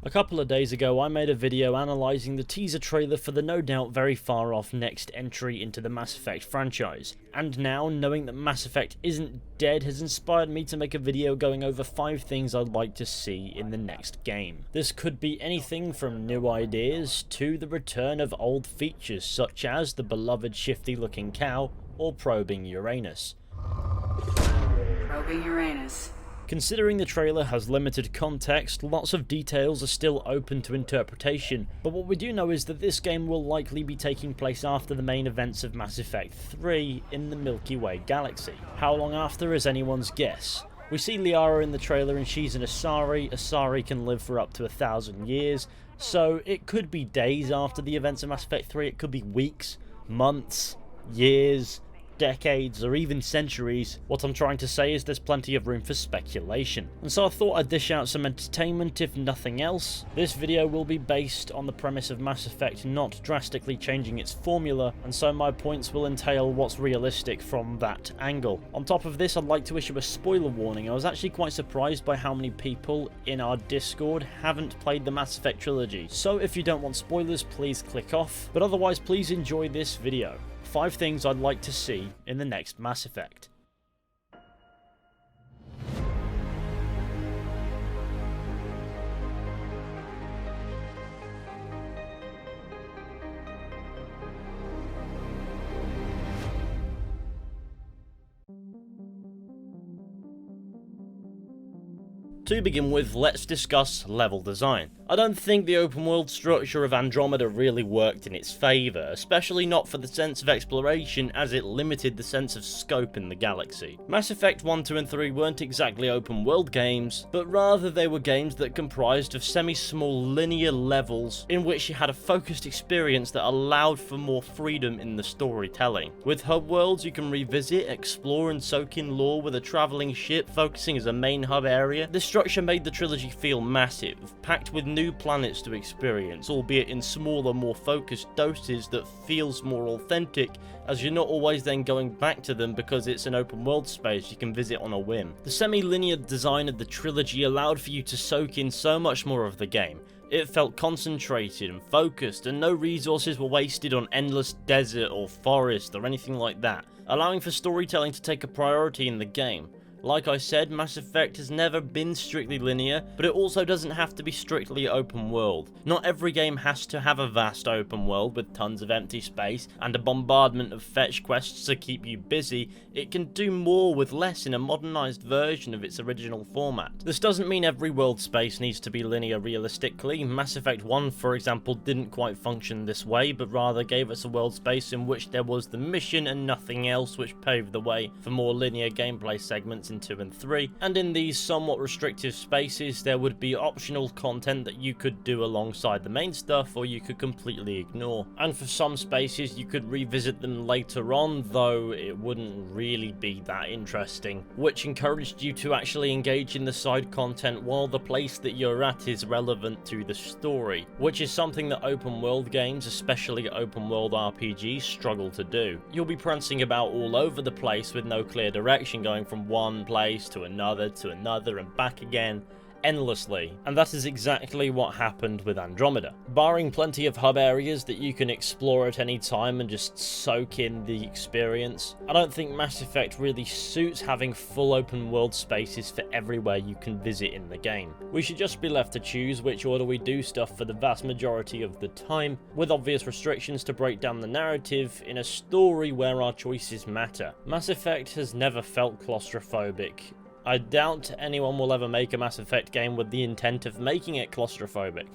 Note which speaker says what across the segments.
Speaker 1: A couple of days ago I made a video analysing the teaser trailer for the no doubt very far off next entry into the Mass Effect franchise, and now knowing that Mass Effect isn't dead has inspired me to make a video going over 5 things I'd like to see in the next game. This could be anything from new ideas to the return of old features such as the beloved shifty looking cow or probing Uranus.
Speaker 2: Probing Uranus.
Speaker 1: Considering the trailer has limited context, lots of details are still open to interpretation, but what we do know is that this game will likely be taking place after the main events of Mass Effect 3 in the Milky Way galaxy. How long after is anyone's guess. We see Liara in the trailer and she's an Asari. Asari can live for up to 1,000 years, so it could be days after the events of Mass Effect 3, it could be weeks, months, years, decades, or even centuries. What I'm trying to say is there's plenty of room for speculation. And so I thought I'd dish out some entertainment if nothing else. This video will be based on the premise of Mass Effect not drastically changing its formula, and so my points will entail what's realistic from that angle. On top of this, I'd like to issue a spoiler warning. I was actually quite surprised by how many people in our Discord haven't played the Mass Effect trilogy, so if you don't want spoilers, please click off, but otherwise please enjoy this video. 5 things I'd like to see in the next Mass Effect. To begin with, let's discuss level design. I don't think the open world structure of Andromeda really worked in its favour, especially not for the sense of exploration as it limited the sense of scope in the galaxy. Mass Effect 1, 2 and 3 weren't exactly open world games, but rather they were games that comprised of semi-small linear levels in which you had a focused experience that allowed for more freedom in the storytelling. With hub worlds you can revisit, explore and soak in lore with a travelling ship focusing as a main hub area. This structure made the trilogy feel massive, packed with new planets to experience, albeit in smaller, more focused doses that feels more authentic, as you're not always then going back to them because it's an open world space you can visit on a whim. The semi-linear design of the trilogy allowed for you to soak in so much more of the game. It felt concentrated and focused, and no resources were wasted on endless desert or forest or anything like that, allowing for storytelling to take a priority in the game. Like I said, Mass Effect has never been strictly linear, but it also doesn't have to be strictly open world. Not every game has to have a vast open world with tons of empty space and a bombardment of fetch quests to keep you busy. It can do more with less in a modernised version of its original format. This doesn't mean every world space needs to be linear realistically. Mass Effect 1, for example, didn't quite function this way, but rather gave us a world space in which there was the mission and nothing else, which paved the way for more linear gameplay segments in 2 and 3, and in these somewhat restrictive spaces there would be optional content that you could do alongside the main stuff or you could completely ignore. And for some spaces you could revisit them later on, though it wouldn't really be that interesting, which encouraged you to actually engage in the side content while the place that you're at is relevant to the story, which is something that open world games, especially open world RPGs, struggle to do. You'll be prancing about all over the place with no clear direction, going from one place to another and back again endlessly, and that is exactly what happened with Andromeda. Barring plenty of hub areas that you can explore at any time and just soak in the experience, I don't think Mass Effect really suits having full open world spaces for everywhere you can visit in the game. We should just be left to choose which order we do stuff for the vast majority of the time, with obvious restrictions to break down the narrative in a story where our choices matter. Mass Effect has never felt claustrophobic. I doubt anyone will ever make a Mass Effect game with the intent of making it claustrophobic.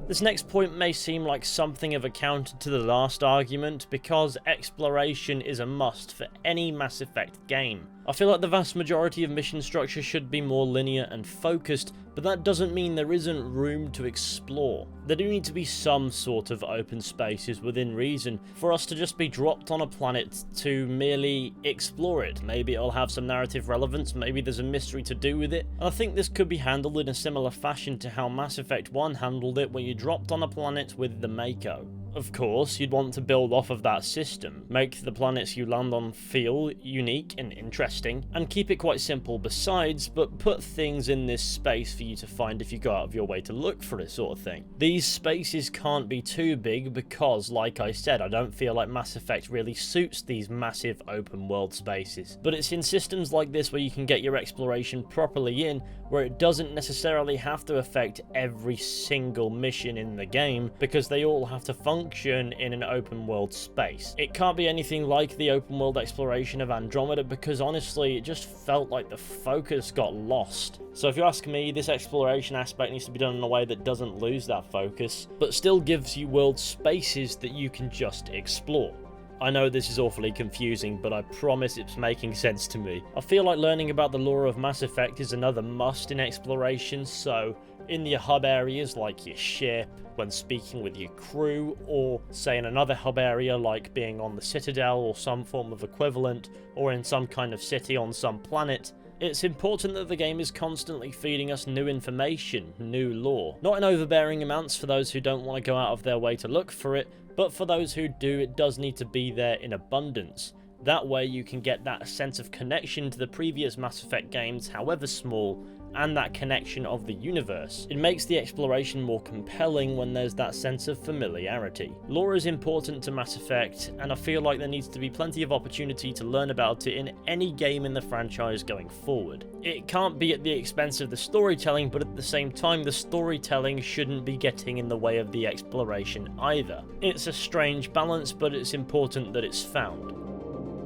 Speaker 1: This next point may seem like something of a counter to the last argument, because exploration is a must for any Mass Effect game. I feel like the vast majority of mission structure should be more linear and focused, but that doesn't mean there isn't room to explore. There do need to be some sort of open spaces within reason for us to just be dropped on a planet to merely explore it. Maybe it'll have some narrative relevance, maybe there's a mystery to do with it, and I think this could be handled in a similar fashion to how Mass Effect 1 handled it when you dropped on a planet with the Mako. Of course, you'd want to build off of that system, make the planets you land on feel unique and interesting, and keep it quite simple besides, but put things in this space for you to find if you go out of your way to look for it sort of thing. These spaces can't be too big because, like I said, I don't feel like Mass Effect really suits these massive open world spaces. But it's in systems like this where you can get your exploration properly in, where it doesn't necessarily have to affect every single mission in the game, because they all have to function in an open world space. It can't be anything like the open world exploration of Andromeda because honestly it just felt like the focus got lost. So if you ask me, this exploration aspect needs to be done in a way that doesn't lose that focus, but still gives you world spaces that you can just explore. I know this is awfully confusing, but I promise it's making sense to me. I feel like learning about the lore of Mass Effect is another must in exploration, so in your hub areas like your ship, when speaking with your crew, or say in another hub area like being on the Citadel or some form of equivalent, or in some kind of city on some planet, it's important that the game is constantly feeding us new information, new lore. Not in overbearing amounts for those who don't want to go out of their way to look for it, but for those who do, it does need to be there in abundance. That way you can get that sense of connection to the previous Mass Effect games, however small, and that connection of the universe. It makes the exploration more compelling when there's that sense of familiarity. Lore is important to Mass Effect, and I feel like there needs to be plenty of opportunity to learn about it in any game in the franchise going forward. It can't be at the expense of the storytelling, but at the same time the storytelling shouldn't be getting in the way of the exploration either. It's a strange balance, but it's important that it's found.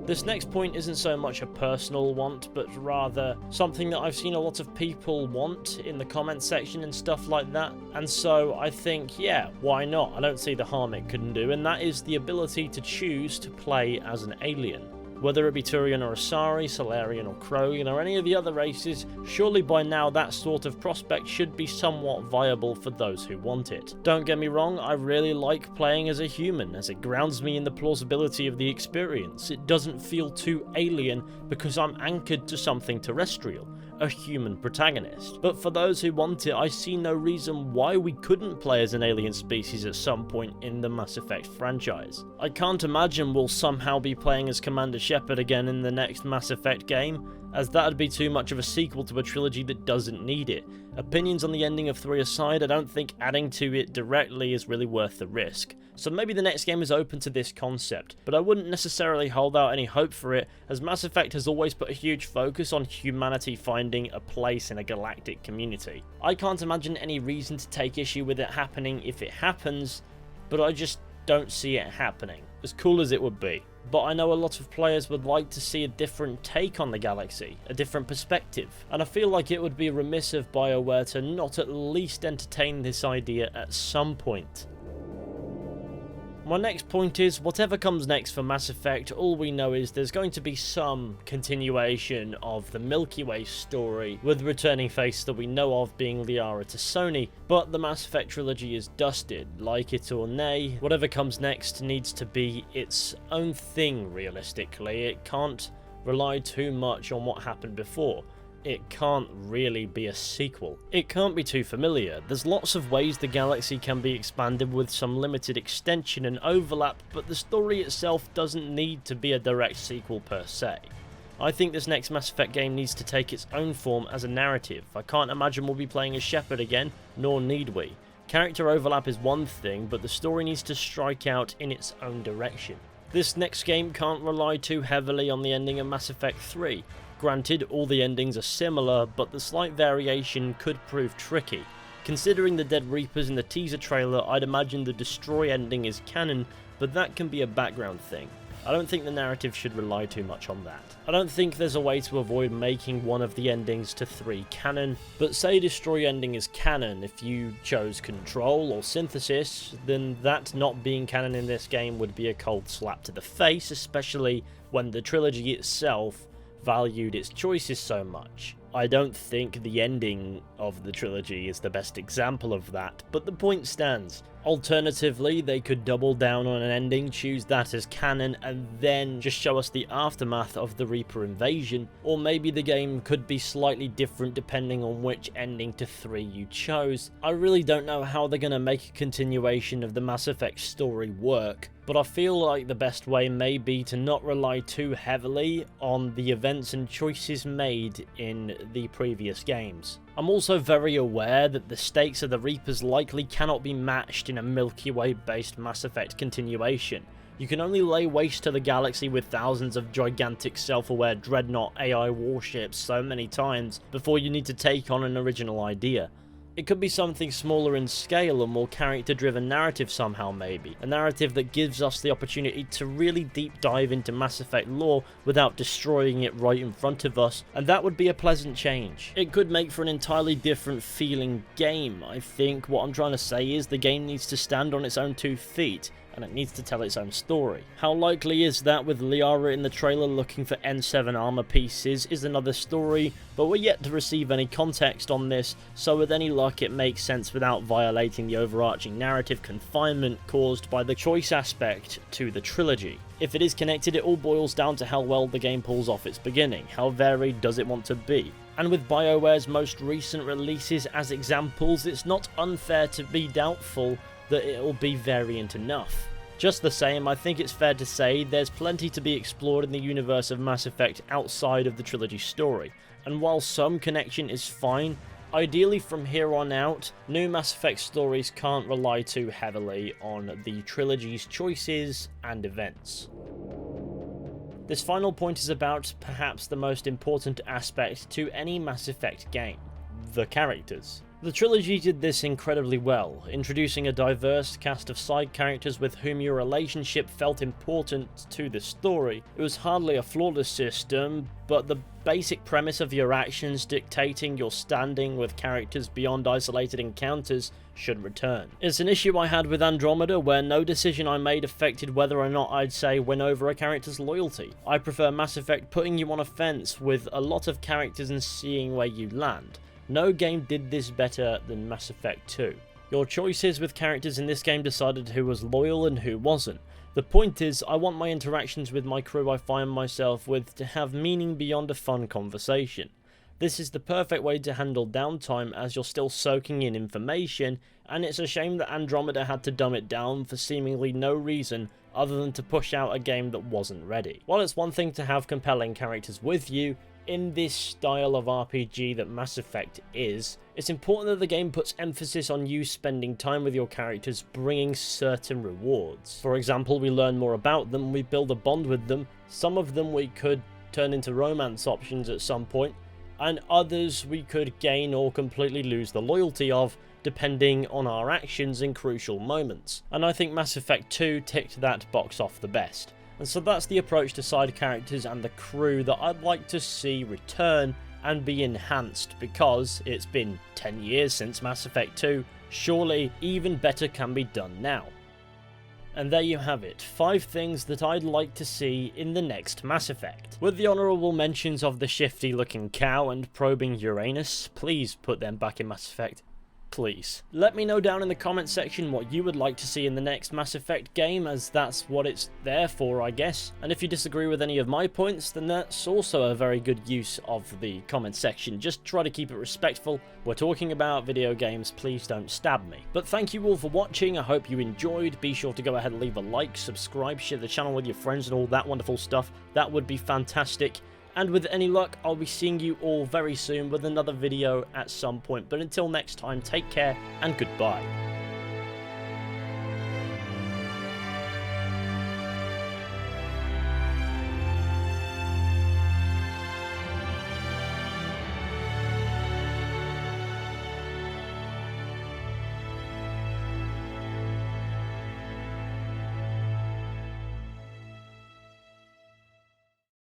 Speaker 1: This next point isn't so much a personal want, but rather something that I've seen a lot of people want in the comment section and stuff like that, and so I think, yeah, why not? I don't see the harm it couldn't do, and that is the ability to choose to play as an alien. Whether it be Turian or Asari, Solarian or Krogan or any of the other races, surely by now that sort of prospect should be somewhat viable for those who want it. Don't get me wrong, I really like playing as a human, as it grounds me in the plausibility of the experience. It doesn't feel too alien because I'm anchored to something terrestrial, a human protagonist. But for those who want it, I see no reason why we couldn't play as an alien species at some point in the Mass Effect franchise. I can't imagine we'll somehow be playing as Commander Shepard again in the next Mass Effect game, as that'd be too much of a sequel to a trilogy that doesn't need it. Opinions on the ending of 3 aside, I don't think adding to it directly is really worth the risk. So maybe the next game is open to this concept, but I wouldn't necessarily hold out any hope for it, as Mass Effect has always put a huge focus on humanity finding a place in a galactic community. I can't imagine any reason to take issue with it happening if it happens, but I just don't see it happening, as cool as it would be. But I know a lot of players would like to see a different take on the galaxy, a different perspective, and I feel like it would be remiss of BioWare to not at least entertain this idea at some point. My next point is, whatever comes next for Mass Effect, all we know is there's going to be some continuation of the Milky Way story, with the returning face that we know of being Liara to Sony, but the Mass Effect trilogy is dusted. Like it or nay, whatever comes next needs to be its own thing realistically. It can't rely too much on what happened before. It can't really be a sequel. It can't be too familiar. There's lots of ways the galaxy can be expanded with some limited extension and overlap, but the story itself doesn't need to be a direct sequel per se. I think this next Mass Effect game needs to take its own form as a narrative. I can't imagine we'll be playing as Shepard again, nor need we. Character overlap is one thing, but the story needs to strike out in its own direction. This next game can't rely too heavily on the ending of Mass Effect 3. Granted, all the endings are similar, but the slight variation could prove tricky. Considering the Dead Reapers in the teaser trailer, I'd imagine the Destroy ending is canon, but that can be a background thing. I don't think the narrative should rely too much on that. I don't think there's a way to avoid making one of the endings to 3 canon, but say Destroy ending is canon if you chose Control or Synthesis, then that not being canon in this game would be a cold slap to the face, especially when the trilogy itself valued its choices so much. I don't think the ending of the trilogy is the best example of that, but the point stands. Alternatively, they could double down on an ending, choose that as canon, and then just show us the aftermath of the Reaper invasion, or maybe the game could be slightly different depending on which ending to 3 you chose. I really don't know how they're going to make a continuation of the Mass Effect story work, but I feel like the best way may be to not rely too heavily on the events and choices made in the previous games. I'm also very aware that the stakes of the Reapers likely cannot be matched in a Milky Way based Mass Effect continuation. You can only lay waste to the galaxy with thousands of gigantic self-aware dreadnought AI warships so many times before you need to take on an original idea. It could be something smaller in scale, a more character-driven narrative somehow maybe. A narrative that gives us the opportunity to really deep dive into Mass Effect lore without destroying it right in front of us, and that would be a pleasant change. It could make for an entirely different feeling game. I think what I'm trying to say is the game needs to stand on its own 2 feet, and it needs to tell its own story. How likely is that with Liara in the trailer looking for N7 armor pieces is another story, but we're yet to receive any context on this, so with any luck it makes sense without violating the overarching narrative confinement caused by the choice aspect to the trilogy. If it is connected, it all boils down to how well the game pulls off its beginning. How varied does it want to be? And with BioWare's most recent releases as examples, it's not unfair to be doubtful that it'll be variant enough. Just the same, I think it's fair to say there's plenty to be explored in the universe of Mass Effect outside of the trilogy story, and while some connection is fine, ideally from here on out, new Mass Effect stories can't rely too heavily on the trilogy's choices and events. This final point is about perhaps the most important aspect to any Mass Effect game: the characters. The trilogy did this incredibly well, introducing a diverse cast of side characters with whom your relationship felt important to the story. It was hardly a flawless system, but the basic premise of your actions dictating your standing with characters beyond isolated encounters should return. It's an issue I had with Andromeda, where no decision I made affected whether or not I'd say win over a character's loyalty. I prefer Mass Effect putting you on a fence with a lot of characters and seeing where you land. No game did this better than Mass Effect 2. Your choices with characters in this game decided who was loyal and who wasn't. The point is, I want my interactions with my crew I find myself with to have meaning beyond a fun conversation. This is the perfect way to handle downtime as you're still soaking in information, and it's a shame that Andromeda had to dumb it down for seemingly no reason other than to push out a game that wasn't ready. While it's one thing to have compelling characters with you, in this style of RPG that Mass Effect is, it's important that the game puts emphasis on you spending time with your characters, bringing certain rewards. For example, we learn more about them, we build a bond with them, some of them we could turn into romance options at some point, and others we could gain or completely lose the loyalty of, depending on our actions in crucial moments. And I think Mass Effect 2 ticked that box off the best. And so that's the approach to side characters and the crew that I'd like to see return and be enhanced, because it's been 10 years since Mass Effect 2, surely even better can be done now. And there you have it, 5 things that I'd like to see in the next Mass Effect. With the honourable mentions of the shifty looking cow and probing Uranus, please put them back in Mass Effect. Please. Let me know down in the comment section what you would like to see in the next Mass Effect game, as that's what it's there for, I guess. And if you disagree with any of my points, then that's also a very good use of the comment section. Just try to keep it respectful. We're talking about video games, please don't stab me. But thank you all for watching, I hope you enjoyed. Be sure to go ahead and leave a like, subscribe, share the channel with your friends and all that wonderful stuff. That would be fantastic. And with any luck, I'll be seeing you all very soon with another video at some point. But until next time, take care and goodbye.